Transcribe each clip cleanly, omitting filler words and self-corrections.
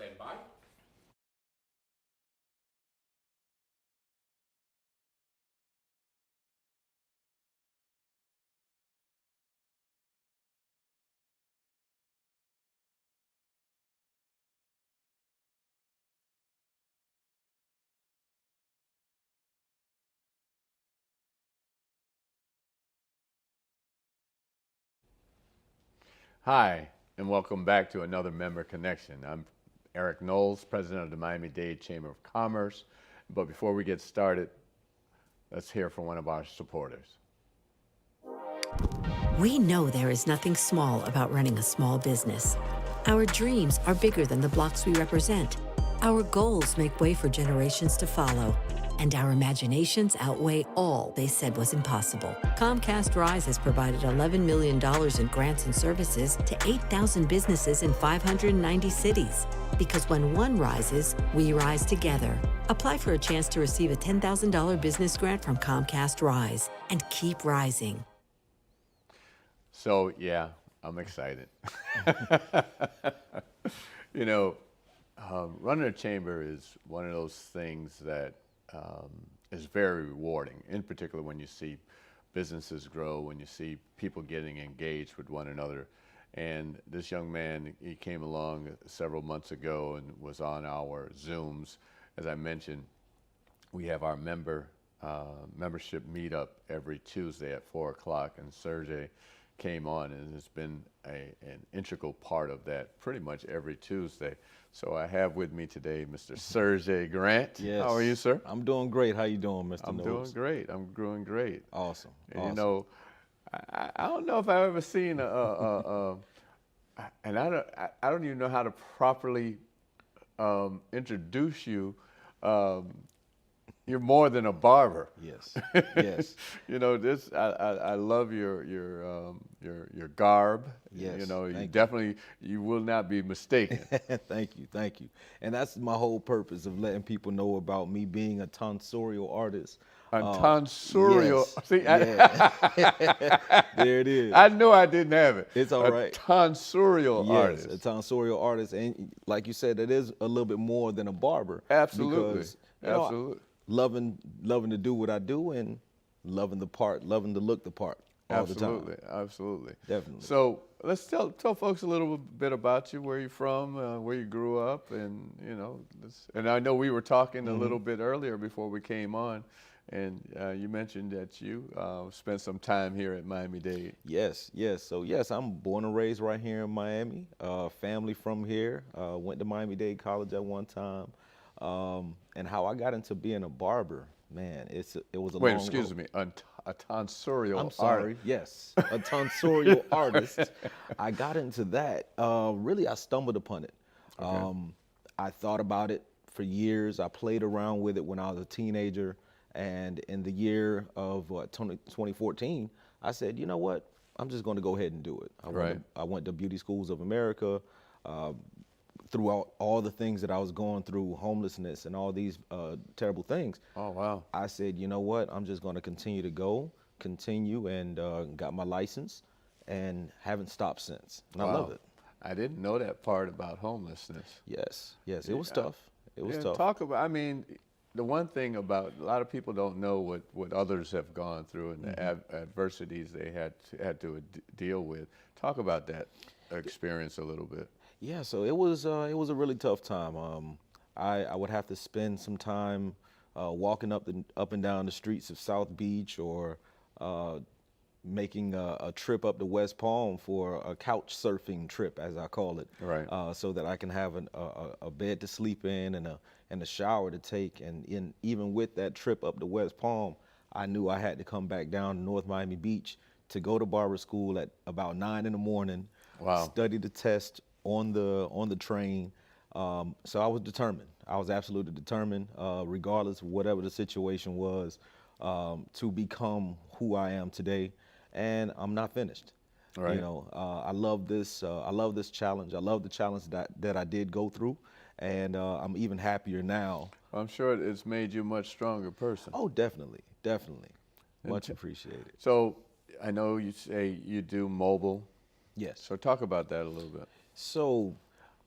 Stand by. Hi, and welcome back to another Member Connection. I'm Eric Knowles, president of the Miami-Dade Chamber of Commerce. But before we get started, let's hear from one of our supporters. We know there is nothing small about running a small business. Our dreams are bigger than the blocks we represent. Our goals make way for generations to follow. And our imaginations outweigh all they said was impossible. Comcast Rise has provided $11 million in grants and services to 8,000 businesses in 590 cities. Because when one rises, we rise together. Apply for a chance to receive a $10,000 business grant from Comcast Rise and keep rising. So, yeah, I'm excited. You know, running a chamber is one of those things that is very rewarding, in particular when you see businesses grow, when you see people getting engaged with one another. And this young man, he came along several months ago and was on our Zooms. As I mentioned, we have our membership meetup every Tuesday at 4 o'clock, and Sergei came on and has been an integral part of that pretty much every Tuesday. So I have with me today Mr. Sergei Grant. Yes. How are you, sir? I'm doing great. How you doing, Mr. I'm Knowles? doing great. I'm doing great. Awesome. And, awesome. you know, I don't know if I've ever seen and I don't even know how to properly introduce you. You're more than a barber. Yes. Yes. You know, this I love your garb. Yes, You know, thank you. definitely you will not be mistaken. Thank you. Thank you. And that's my whole purpose of letting people know about me being a tonsorial artist. A tonsorial. Yes, See, yeah. There it is. I knew I didn't have it. It's all a right. Tonsorial Yes, artist. a tonsorial artist, and like you said, it is a little bit more than a barber. Absolutely. Because, you know, Absolutely. loving to do what I do and loving the part, loving to look the part all Absolutely, the time. absolutely. Definitely. So let's tell folks a little bit about you, where you're from, where you grew up, and you know. And I know we were talking a little bit earlier before we came on, and you mentioned that you spent some time here at Miami-Dade. Yes, yes. So yes, I'm born and raised right here in Miami. Family from here. Went to Miami-Dade College at one time. And how I got into being a barber, man, it was a Wait, long excuse road. me, a tonsorial I'm sorry. artist. Yes, a tonsorial artist. I got into that. Really, I stumbled upon it. I thought about it for years. I played around with it when I was a teenager. And in the year of 2014, I said, you know what? I'm just going to go ahead and do it. I went to Beauty Schools of America. Throughout all the things that I was going through, homelessness and all these terrible things. Oh, wow. I said, you know what? I'm just going to continue and got my license and haven't stopped since. And I love it. I didn't know that part about homelessness. Yes, yes. It was tough. It was Yeah, tough. talk about, I mean, the one thing about, a lot of people don't know what others have gone through and the adversities they had to deal with. Talk about that experience a little bit. Yeah, so it was a really tough time. I would have to spend some time walking up and down the streets of South Beach, or making a trip up to West Palm for a couch surfing trip, as I call it. Right. So that I can have a bed to sleep in and a shower to take. And even with that trip up to West Palm, I knew I had to come back down to North Miami Beach to go to barber school at about 9 in the morning. Wow. Study the test on the train. So I was determined. I was absolutely determined, regardless of whatever the situation was, to become who I am today. And I'm not finished. Right. You know, I love this. I love this challenge. I love the challenge that I did go through, and I'm even happier now. I'm sure it's made you a much stronger person. Oh, definitely, definitely, much appreciated. So I know you say you do mobile. Yes. So talk about that a little bit. So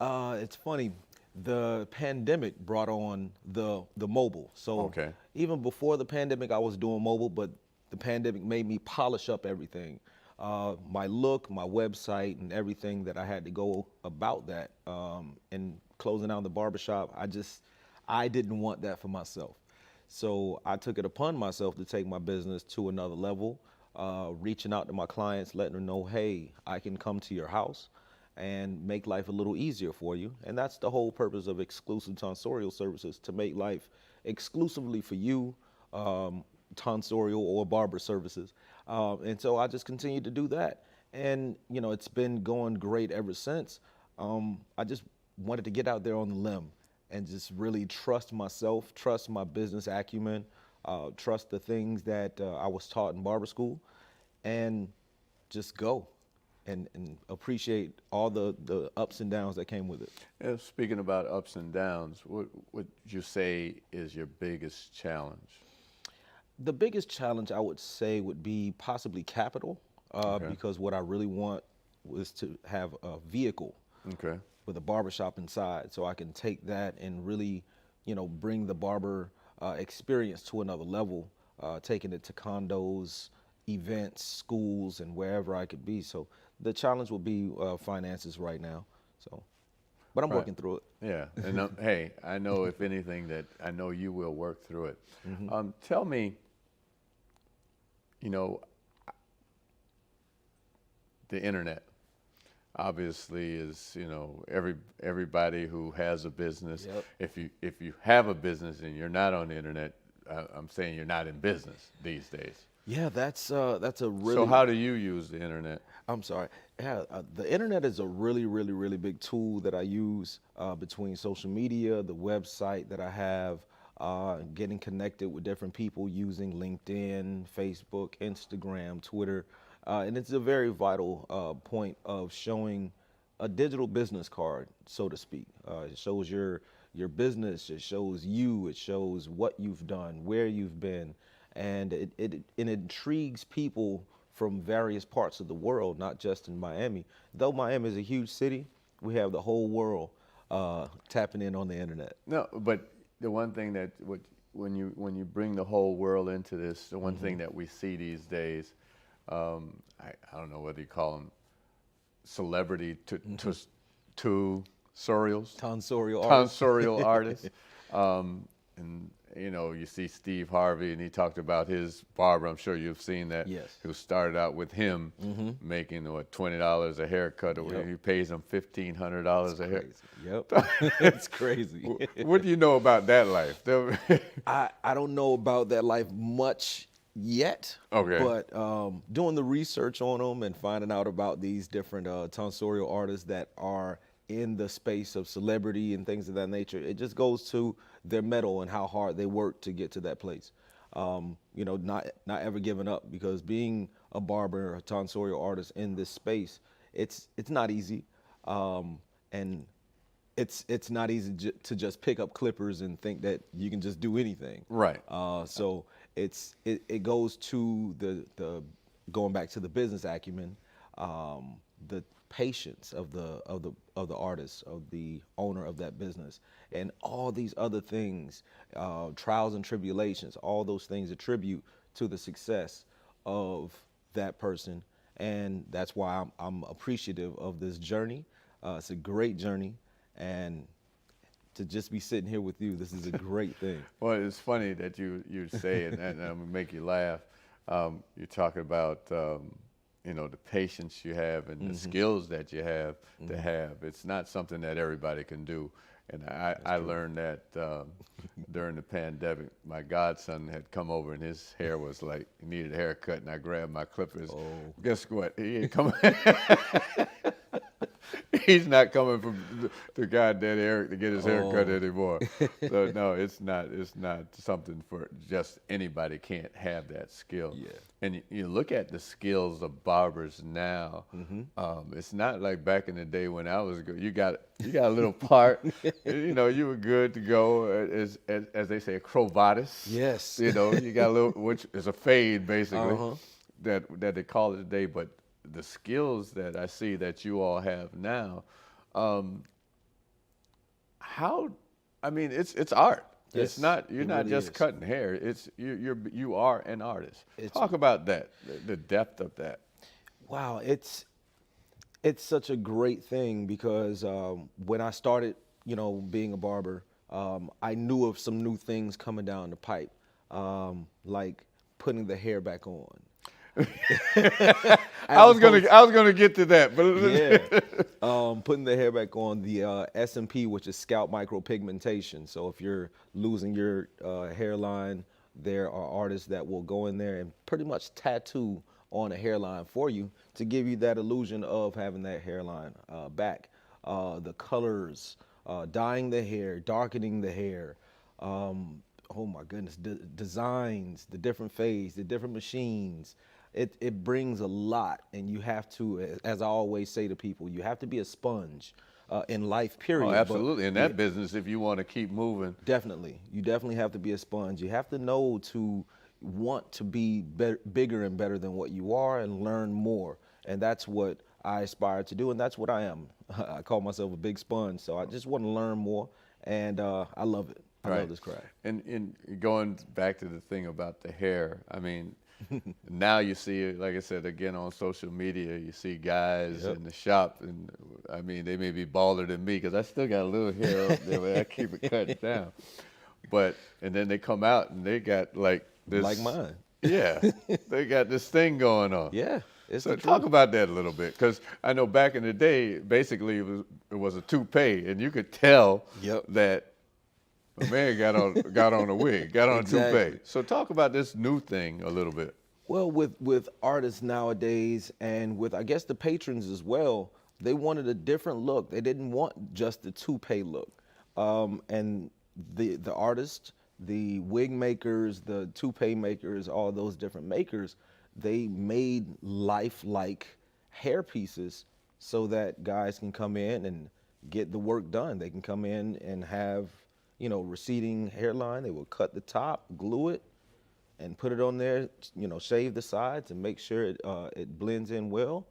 it's funny. the pandemic brought on the mobile. So Okay. even before the pandemic, I was doing mobile, but the pandemic made me polish up everything. My look, my website, and everything that I had to go about that. And closing down the barbershop, I didn't want that for myself. So I took it upon myself to take my business to another level, reaching out to my clients, letting them know, hey, I can come to your house and make life a little easier for you. And that's the whole purpose of exclusive tonsorial services, to make life exclusively for you, tonsorial or barber services. And so I just continued to do that. And, you know, it's been going great ever since. I just wanted to get out there on the limb and just really trust myself, trust my business acumen, trust the things that I was taught in barber school, and just go and appreciate all the ups and downs that came with it. Yeah, speaking about ups and downs, what would you say is your biggest challenge? The biggest challenge I would say would be possibly capital, Okay. because what I really want was to have a vehicle Okay. with a barbershop inside, so I can take that and really, you know, bring the barber experience to another level, taking it to condos, events, schools, and wherever I could be. So the challenge would be finances right now. So, but I'm Right. working through it. Yeah, and hey, I know if anything that I know you will work through it. Tell me, you know, the internet obviously is, you know, everybody who has a business. Yep. If you have a business and you're not on the internet, I'm saying you're not in business these days. Yeah, that's a really. So how do you use the internet? I'm sorry. Yeah, the internet is a really, really, really big tool that I use between social media, the website that I have, getting connected with different people using LinkedIn, Facebook, Instagram, Twitter. And it's a very vital point of showing a digital business card, so to speak. It shows your business, it shows you, it shows what you've done, where you've been, and it intrigues people from various parts of the world, not just in Miami. Though Miami is a huge city, we have the whole world tapping in on the internet. No, but the one thing that when you bring the whole world into this, the one thing that we see these days, I don't know whether you call them celebrity to sorials, tonsorial artists. And you know, you see Steve Harvey, and he talked about his barber. I'm sure you've seen that. Yes. Who started out with him making what, $20 a haircut, or Yep. he pays him $1,500 a hair. Yep, it's crazy. What do you know about that life? I don't know about that life much yet. Okay. But doing the research on them and finding out about these different tonsorial artists that are in the space of celebrity and things of that nature, it just goes to their mettle and how hard they work to get to that place. You know, not ever giving up, because being a barber, a tonsorial artist in this space, it's not easy, and it's not easy to just pick up clippers and think that you can just do anything. Right. So it goes to the going back to the business acumen, the patience of the artist, of the owner of that business, and all these other things, trials and tribulations, all those things attribute to the success of that person. And that's why I'm appreciative of this journey. It's a great journey, and to just be sitting here with you, this is a great thing. Well, it's funny that you say it, and I'm gonna make you laugh. You're talking about you know, the patience you have and the skills that you have to have. It's not something that everybody can do. And I learned that during the pandemic. My godson had come over, and his hair was like, he needed a haircut, and I grabbed my clippers. Oh. Guess what? He ain't coming. He's not coming from the goddamn Eric to get his haircut anymore. So no, it's not something for just anybody. Can't have that skill. Yeah. And you look at the skills of barbers now. It's not like back in the day when I was good. You got a little part. You know, you were good to go, as they say, a crovatus. Yes. You know, you got a little, which is a fade basically, that they call it today. But the skills that I see that you all have now, how, I mean, it's art. It's Yes, not, you're it not really just is. cutting hair. You are an artist. It's Talk about that, the depth of that. wow. It's such a great thing because when I started, being a barber, I knew of some new things coming down the pipe, like putting the hair back on. I was gonna get to that, but Yeah, putting the hair back on the S&P, which is scalp micropigmentation. So if you're losing your hairline, there are artists that will go in there and pretty much tattoo on a hairline for you to give you that illusion of having that hairline back. The colors, dyeing the hair, darkening the hair. Oh my goodness, designs, the different fades, the different machines. It brings a lot, and you have to, as I always say to people, you have to be a sponge in life, period. oh, But absolutely. In that business, if you want to keep moving, definitely, you definitely have to be a sponge. You have to know to want to be bigger and better than what you are and learn more. And that's what I aspire to do, and that's what I am. I call myself a big sponge, so I just want to learn more, and I love it. I love this craft. And going back to the thing about the hair, I mean, now you see it, like I said, again on social media, you see guys in the shop, and I mean, they may be balder than me because I still got a little hair up there, but I keep it cut down. But, and then they come out and they got like this. Like mine. Yeah, they got this thing going on. Yeah. It's So the talk truth. about that a little bit, because I know back in the day, basically it was a toupee, and you could tell Yep. that a man got on a wig, got on a Exactly. toupee. So talk about this new thing a little bit. Well, with artists nowadays, and with, I guess, the patrons as well, they wanted a different look. They didn't want just the toupee look. And the artists, the wig makers, the toupee makers, all those different makers, they made lifelike hair pieces so that guys can come in and get the work done. They can come in and have, receding hairline. They will cut the top, glue it, and put it on there, shave the sides and make sure it blends in well.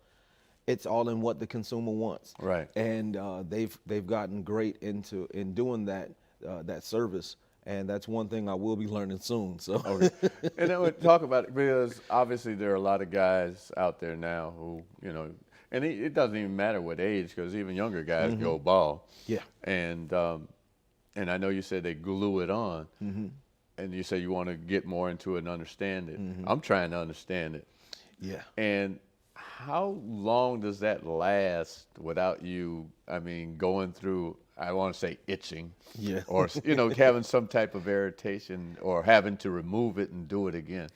It's all in what the consumer wants. Right. And they've gotten great in doing that service. And that's one thing I will be learning soon. So Okay. And then we talk about it, because obviously there are a lot of guys out there now who, and it doesn't even matter what age, because even younger guys go bald. Yeah. And I know you said they glue it on, and you say you want to get more into it and understand it. I'm trying to understand it. yeah. And how long does that last without you, I mean, going through, I want to say itching, Yeah. or, having some type of irritation, or having to remove it and do it again?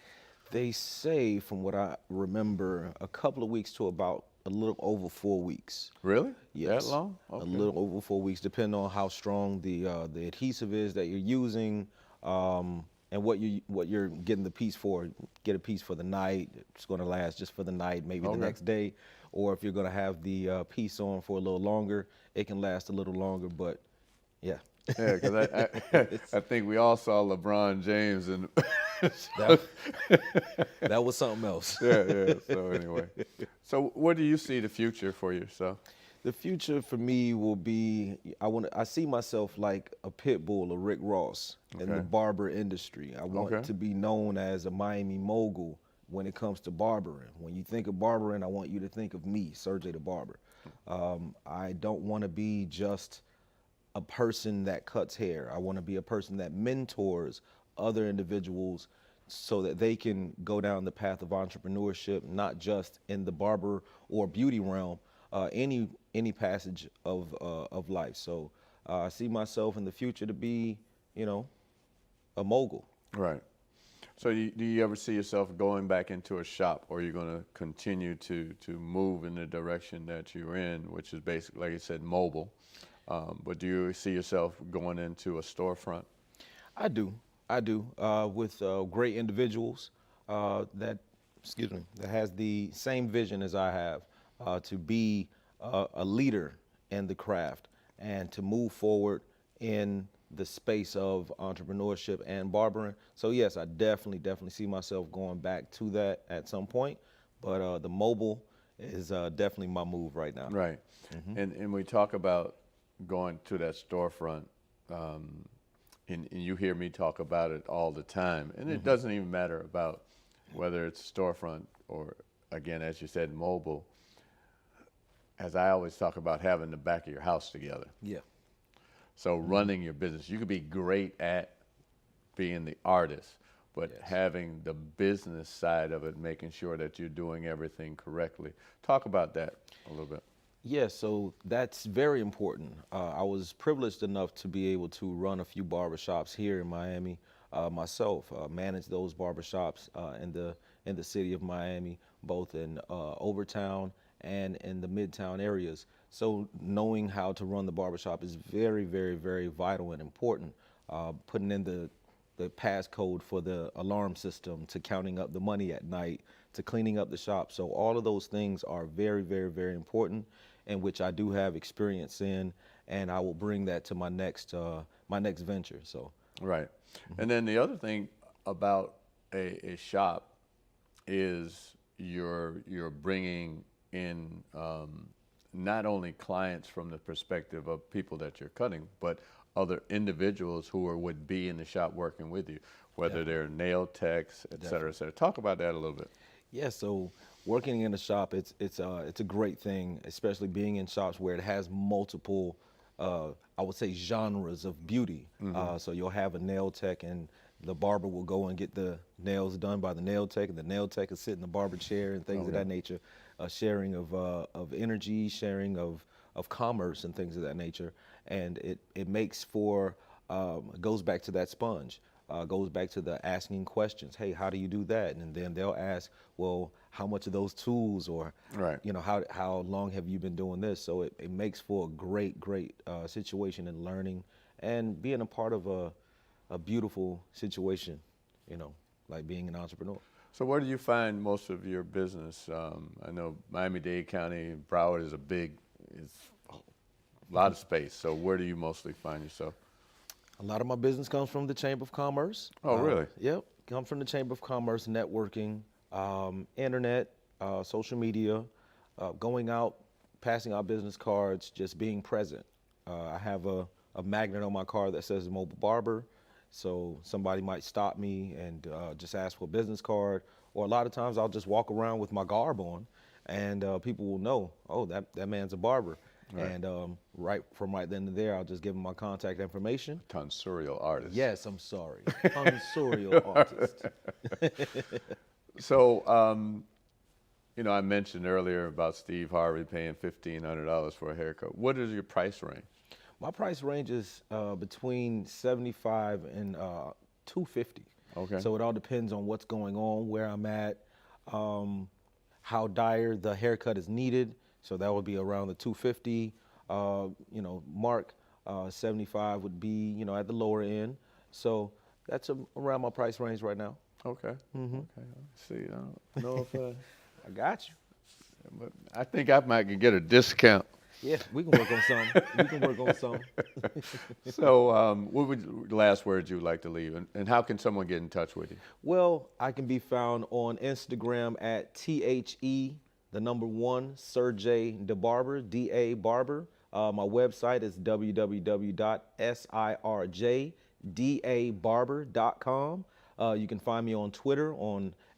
They say, from what I remember, a couple of weeks to about a little over 4 weeks. Really? Yes. That long? A Okay. little over 4 weeks, depending on how strong the adhesive is that you're using, and what you're getting the piece for. Get a piece for the night. It's going to last just for the night, maybe the next day. Or if you're going to have the piece on for a little longer, it can last a little longer. But yeah. Yeah, because I think we all saw LeBron James, and That was something else. yeah. So anyway, so what do you see the future for yourself? The future for me will be, I see myself like a pit bull, a Rick Ross in the barber industry. I want to be known as a Miami mogul when it comes to barbering. When you think of barbering, I want you to think of me, Sergei the barber. I don't want to be just a person that cuts hair. I want to be a person that mentors other individuals so that they can go down the path of entrepreneurship, not just in the barber or beauty realm, any passage of life. So I see myself in the future to be, a mogul. Right. So do you ever see yourself going back into a shop, or are you going to continue to move in the direction that you're in, which is basically, like you said, mobile? But do you see yourself going into a storefront? I do, with great individuals that has the same vision as I have, to be a leader in the craft and to move forward in the space of entrepreneurship and barbering. So yes, I definitely see myself going back to that at some point. But the mobile is definitely my move right now. Right. And we talk about going to that storefront, and you hear me talk about it all the time, and it doesn't even matter about whether it's storefront or, again, as you said, mobile. As I always talk about, having the back of your house together. Yeah. So running your business, you could be great at being the artist, but having the business side of it, making sure that you're doing everything correctly. Talk about that a little bit. Yeah, so that's very important. I was privileged enough to be able to run a few barbershops here in Miami myself, manage those barbershops in the city of Miami, both in Overtown and in the Midtown areas. So knowing how to run the barbershop is very, very, very vital and important. Putting in the passcode for the alarm system, to counting up the money at night, to cleaning up the shop. So all of those things are very, very, very important, and which I do have experience in, and I will bring that to my next venture. So right, and then the other thing about a shop is you're bringing in not only clients from the perspective of people that you're cutting, but other individuals who would be in the shop working with you, whether they're nail techs, et cetera, et cetera. Talk about that a little bit. Yeah, so working in a shop, it's a great thing, especially being in shops where it has multiple, I would say, genres of beauty. So you'll have a nail tech, and the barber will go and get the nails done by the nail tech, and the nail tech will sit in the barber chair and things of that nature. Sharing of energy, sharing of commerce and things of that nature. And it makes for, goes back to that sponge, goes back to the asking questions. Hey, how do you do that? And then they'll ask, well, how much of those tools, or, you know, how long have you been doing this? So it makes for a great, great situation in learning and being a part of a beautiful situation, you know, like being an entrepreneur. So where do you find most of your business? I know Miami-Dade County, Broward is a lot of space. So where do you mostly find yourself? A lot of my business comes from the Chamber of Commerce. Oh, really? Yep, comes from the Chamber of Commerce, networking, internet, social media, going out, passing out business cards, just being present. I have a magnet on my car that says mobile barber. So somebody might stop me and just ask for a business card, or a lot of times I'll just walk around with my garb on, and people will know, oh, that man's a barber. Right. And right then and there, I'll just give them my contact information. Tonsorial artist. Yes, I'm sorry. Tonsorial artist. So, you know, I mentioned earlier about Steve Harvey paying $1,500 for a haircut. What is your price range? My price range is between $75 and $250. Okay. So it all depends on what's going on, where I'm at, how dire the haircut is needed. So that would be around the $250, mark. 75 would be, at the lower end. So that's around my price range right now. Okay. Okay. Let's see. I don't know if I got you. But I think I might get a discount. Yeah, we can work on some. So what would the last words you would like to leave? And how can someone get in touch with you? Well, I can be found on Instagram at Sergei the Barber, D-A Barber. My website is www.sirjdabarber.com. You can find me on Twitter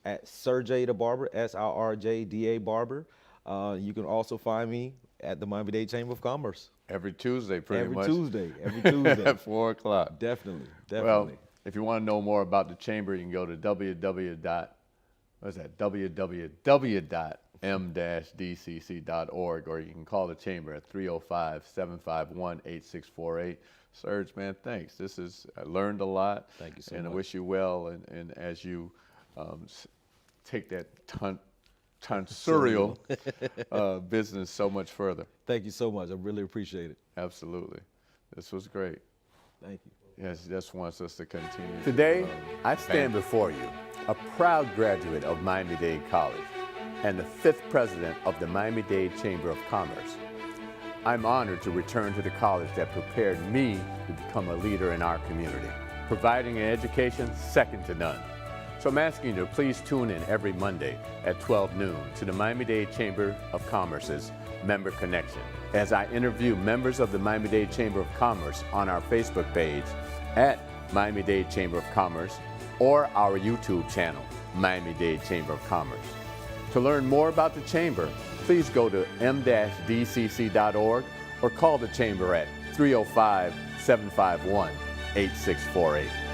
at Sergei the Barber, SIRJDA Barber. You can also find me at the Miami-Dade Chamber of Commerce. Every Tuesday, pretty much. Every Tuesday. At 4 o'clock. Definitely. Well, if you want to know more about the Chamber, you can go to www.m-dcc.org, or you can call the Chamber at 305-751-8648. Serge, man, thanks. I learned a lot. Thank you so much. And I wish you well, and as you take that tonsorial business so much further. Thank you so much. I really appreciate it. Absolutely. This was great. Thank you. Yes, he just wants us to continue. Today, I stand before you, a proud graduate of Miami-Dade College and the 5th president of the Miami-Dade Chamber of Commerce. I'm honored to return to the college that prepared me to become a leader in our community, providing an education second to none. So I'm asking you to please tune in every Monday at 12 noon to the Miami-Dade Chamber of Commerce's Member Connection, as I interview members of the Miami-Dade Chamber of Commerce on our Facebook page at Miami-Dade Chamber of Commerce or our YouTube channel, Miami-Dade Chamber of Commerce. To learn more about the Chamber, please go to m-dcc.org or call the Chamber at 305-751-8648.